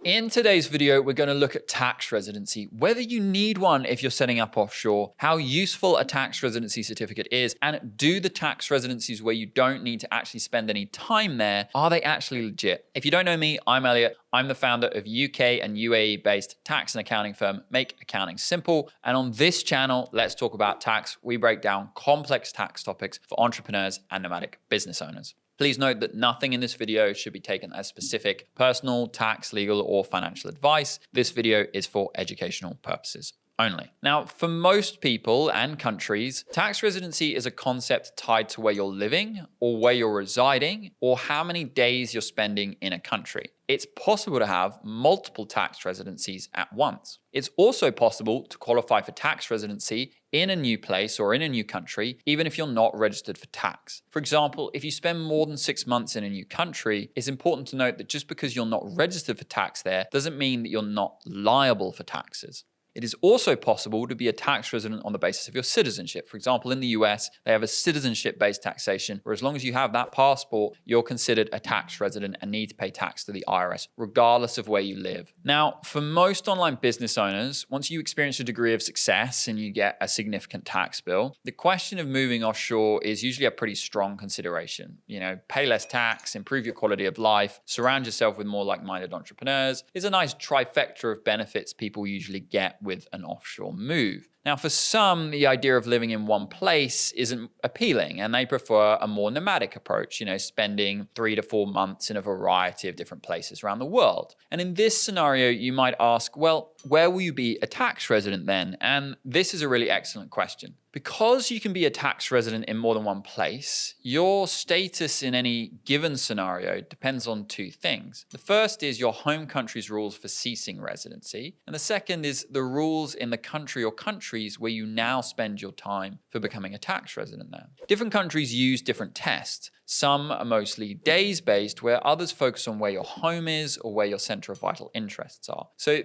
In today's video, we're going to look at tax residency, whether you need one if you're setting up offshore, how useful a tax residency certificate is, and do the tax residencies where you don't need to actually spend any time there, are they actually legit? If you don't know me, I'm Elliot. I'm the founder of UK and UAE-based tax and accounting firm Make Accounting Simple. And on this channel, Let's Talk About Tax, we break down complex tax topics for entrepreneurs and nomadic business owners. Please note that nothing in this video should be taken as specific personal, tax, legal, or financial advice. This video is for educational purposes only. Now, for most people and countries, tax residency is a concept tied to where you're living or where you're residing or how many days you're spending in a country. It's possible to have multiple tax residencies at once. It's also possible to qualify for tax residency in a new place or in a new country, even if you're not registered for tax. For example, if you spend more than 6 months in a new country, it's important to note that just because you're not registered for tax there doesn't mean that you're not liable for taxes. It is also possible to be a tax resident on the basis of your citizenship. For example, in the US, they have a citizenship-based taxation, where as long as you have that passport, you're considered a tax resident and need to pay tax to the IRS, regardless of where you live. Now, for most online business owners, once you experience a degree of success and you get a significant tax bill, the question of moving offshore is usually a pretty strong consideration. You know, pay less tax, improve your quality of life, surround yourself with more like-minded entrepreneurs is a nice trifecta of benefits people usually get with an offshore move. Now, for some, the idea of living in one place isn't appealing, and they prefer a more nomadic approach, spending 3 to 4 months in a variety of different places around the world. And in this scenario, you might ask, well, where will you be a tax resident then? And this is a really excellent question. Because you can be a tax resident in more than one place, your status in any given scenario depends on two things. The first is your home country's rules for ceasing residency, and the second is the rules in the country or countries where you now spend your time for becoming a tax resident there. Different countries use different tests. Some are mostly days-based, where others focus on where your home is or where your center of vital interests are. So,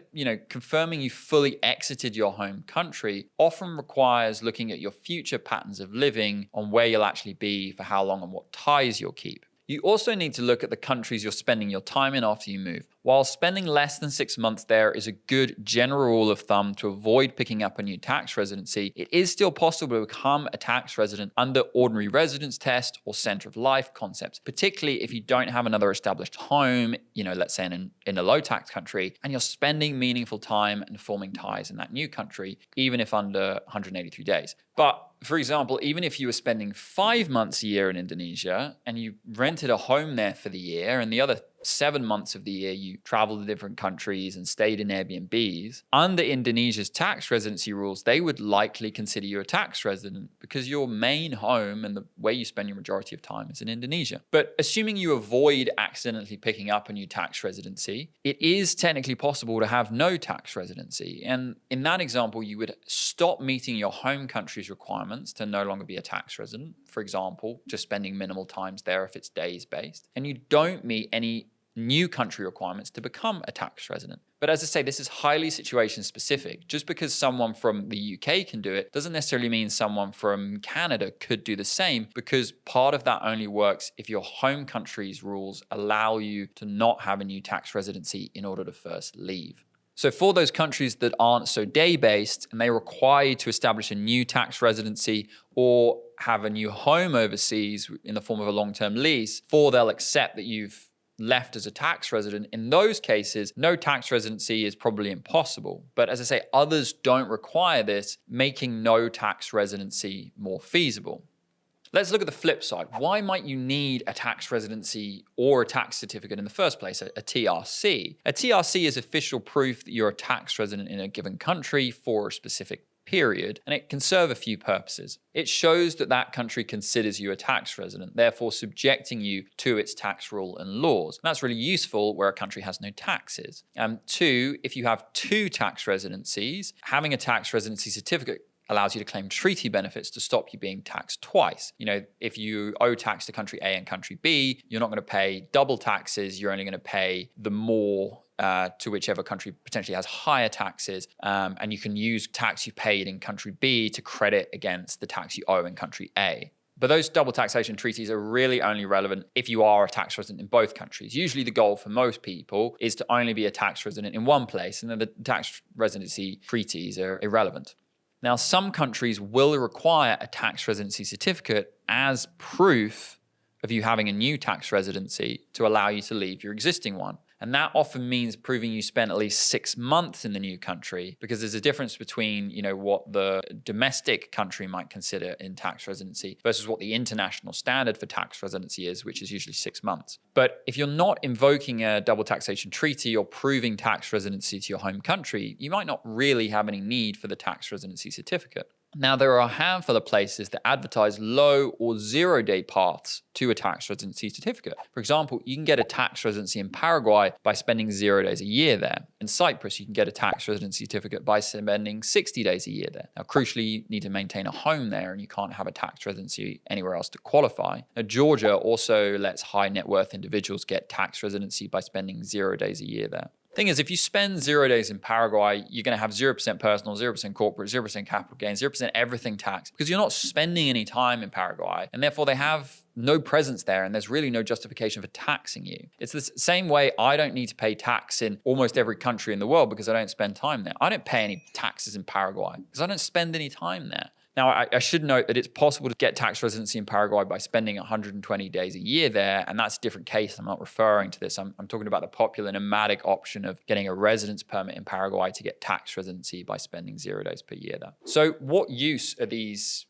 confirming you fully exited your home country often requires looking at your future patterns of living, on where you'll actually be, for how long, and what ties you'll keep. You also need to look at the countries you're spending your time in after you move. While spending less than 6 months there is a good general rule of thumb to avoid picking up a new tax residency, it is still possible to become a tax resident under ordinary residence test or center of life concepts, particularly if you don't have another established home, let's say in a low tax country, and you're spending meaningful time and forming ties in that new country, even if under 183 days. But for example, even if you were spending 5 months a year in Indonesia and you rented a home there for the year, and the other 7 months of the year you traveled to different countries and stayed in Airbnbs, under Indonesia's tax residency rules, they would likely consider you a tax resident because your main home and the way you spend your majority of time is in Indonesia. But assuming you avoid accidentally picking up a new tax residency, it is technically possible to have no tax residency. And in that example, you would stop meeting your home country's requirements to no longer be a tax resident. For example, just spending minimal times there if it's days based. And you don't meet any new country requirements to become a tax resident. But as I say, this is highly situation specific. Just because someone from the UK can do it doesn't necessarily mean someone from Canada could do the same, because part of that only works if your home country's rules allow you to not have a new tax residency in order to first leave. So for those countries that aren't so day-based and they require you to establish a new tax residency or have a new home overseas in the form of a long-term lease, before they'll accept that you've left as a tax resident, in those cases, no tax residency is probably impossible. But as I say, others don't require this, making no tax residency more feasible. Let's look at the flip side. Why might you need a tax residency or a tax certificate in the first place, a TRC? A TRC is official proof that you're a tax resident in a given country for a specific period, and it can serve a few purposes. It shows that that country considers you a tax resident, therefore subjecting you to its tax rule and laws. And that's really useful where a country has no taxes. Two, if you have 2 tax residencies, having a tax residency certificate allows you to claim treaty benefits to stop you being taxed twice. If you owe tax to country A and country B, you're not going to pay double taxes. You're only going to pay the more to whichever country potentially has higher taxes, and you can use tax you paid in country B to credit against the tax you owe in country A. But those double taxation treaties are really only relevant if you are a tax resident in both countries. Usually the goal for most people is to only be a tax resident in one place, and then the tax residency treaties are irrelevant. Now, some countries will require a tax residency certificate as proof of you having a new tax residency to allow you to leave your existing one. And that often means proving you spent at least 6 months in the new country, because there's a difference between, what the domestic country might consider in tax residency versus what the international standard for tax residency is, which is usually 6 months. But if you're not invoking a double taxation treaty or proving tax residency to your home country, you might not really have any need for the tax residency certificate. Now, there are a handful of places that advertise low or 0-day paths to a tax residency certificate. For example, you can get a tax residency in Paraguay by spending 0 days a year there. In Cyprus, you can get a tax residency certificate by spending 60 days a year there. Now, crucially, you need to maintain a home there, and you can't have a tax residency anywhere else to qualify. Now, Georgia also lets high net worth individuals get tax residency by spending 0 days a year there. Thing is, if you spend 0 days in Paraguay, you're going to have 0% personal, 0% corporate, 0% capital gains, 0% everything tax, because you're not spending any time in Paraguay, and therefore they have no presence there, and there's really no justification for taxing you. It's the same way I don't need to pay tax in almost every country in the world because I don't spend time there. I don't pay any taxes in Paraguay because I don't spend any time there. Now, I should note that it's possible to get tax residency in Paraguay by spending 120 days a year there, and that's a different case. I'm not referring to this. I'm talking about the popular nomadic option of getting a residence permit in Paraguay to get tax residency by spending 0 days per year there. So what use are these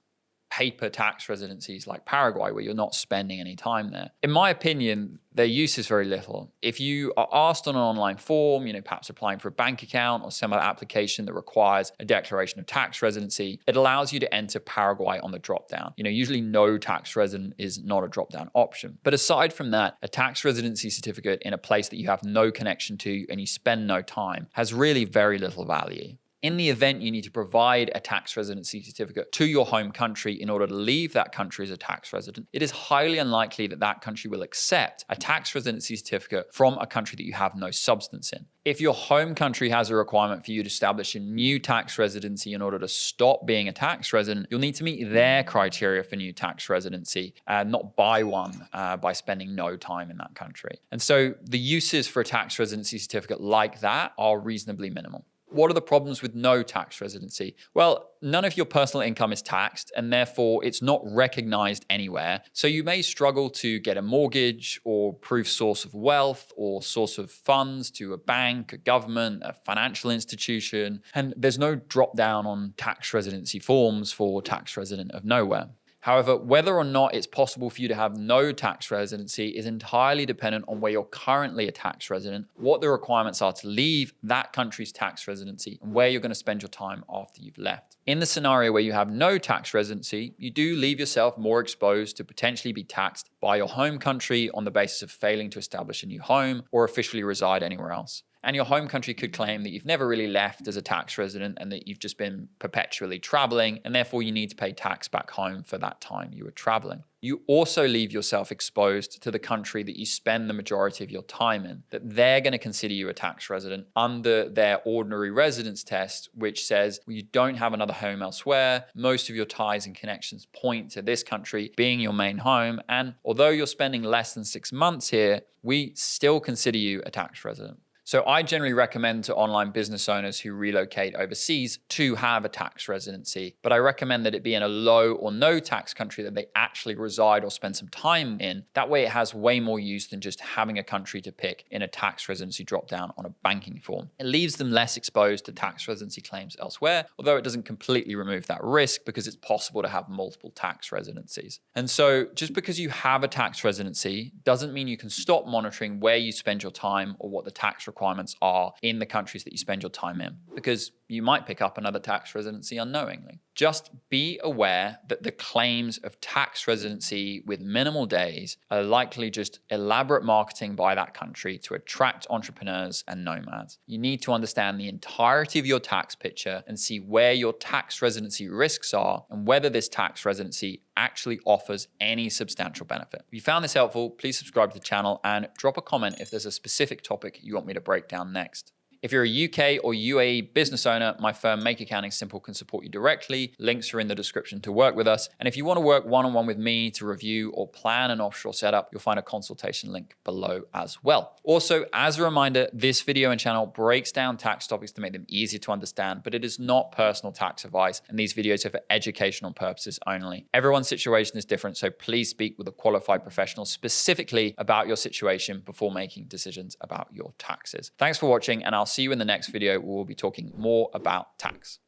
paper tax residencies like Paraguay, where you're not spending any time there? In my opinion, their use is very little. If you are asked on an online form, perhaps applying for a bank account or some other application that requires a declaration of tax residency, it allows you to enter Paraguay on the drop-down. Usually no tax resident is not a drop-down option. But aside from that, a tax residency certificate in a place that you have no connection to and you spend no time has really very little value. In the event you need to provide a tax residency certificate to your home country in order to leave that country as a tax resident, it is highly unlikely that that country will accept a tax residency certificate from a country that you have no substance in. If your home country has a requirement for you to establish a new tax residency in order to stop being a tax resident, you'll need to meet their criteria for new tax residency, not buy one by spending no time in that country. And so the uses for a tax residency certificate like that are reasonably minimal. What are the problems with no tax residency? Well, none of your personal income is taxed, and therefore it's not recognized anywhere. So you may struggle to get a mortgage or prove source of wealth or source of funds to a bank, a government, a financial institution. And there's no drop down on tax residency forms for tax resident of nowhere. However, whether or not it's possible for you to have no tax residency is entirely dependent on where you're currently a tax resident, what the requirements are to leave that country's tax residency, and where you're going to spend your time after you've left. In the scenario where you have no tax residency, you do leave yourself more exposed to potentially be taxed by your home country on the basis of failing to establish a new home or officially reside anywhere else. And your home country could claim that you've never really left as a tax resident and that you've just been perpetually traveling, and therefore you need to pay tax back home for that time you were traveling. You also leave yourself exposed to the country that you spend the majority of your time in, that they're going to consider you a tax resident under their ordinary residence test, which says you don't have another home elsewhere. Most of your ties and connections point to this country being your main home. And although you're spending less than 6 months here, we still consider you a tax resident. So I generally recommend to online business owners who relocate overseas to have a tax residency, but I recommend that it be in a low or no tax country that they actually reside or spend some time in. That way it has way more use than just having a country to pick in a tax residency dropdown on a banking form. It leaves them less exposed to tax residency claims elsewhere, although it doesn't completely remove that risk because it's possible to have multiple tax residencies. And so just because you have a tax residency doesn't mean you can stop monitoring where you spend your time or what the tax requirements are in the countries that you spend your time in, because you might pick up another tax residency unknowingly. Just be aware that the claims of tax residency with minimal days are likely just elaborate marketing by that country to attract entrepreneurs and nomads. You need to understand the entirety of your tax picture and see where your tax residency risks are and whether this tax residency actually offers any substantial benefit. If you found this helpful, please subscribe to the channel and drop a comment if there's a specific topic you want me to break down next. If you're a UK or UAE business owner, my firm Make Accounting Simple can support you directly. Links are in the description to work with us. And if you want to work one-on-one with me to review or plan an offshore setup, you'll find a consultation link below as well. Also, as a reminder, this video and channel breaks down tax topics to make them easier to understand, but it is not personal tax advice, and these videos are for educational purposes only. Everyone's situation is different, so please speak with a qualified professional specifically about your situation before making decisions about your taxes. Thanks for watching, and I'll see you in the next video where we'll be talking more about tax.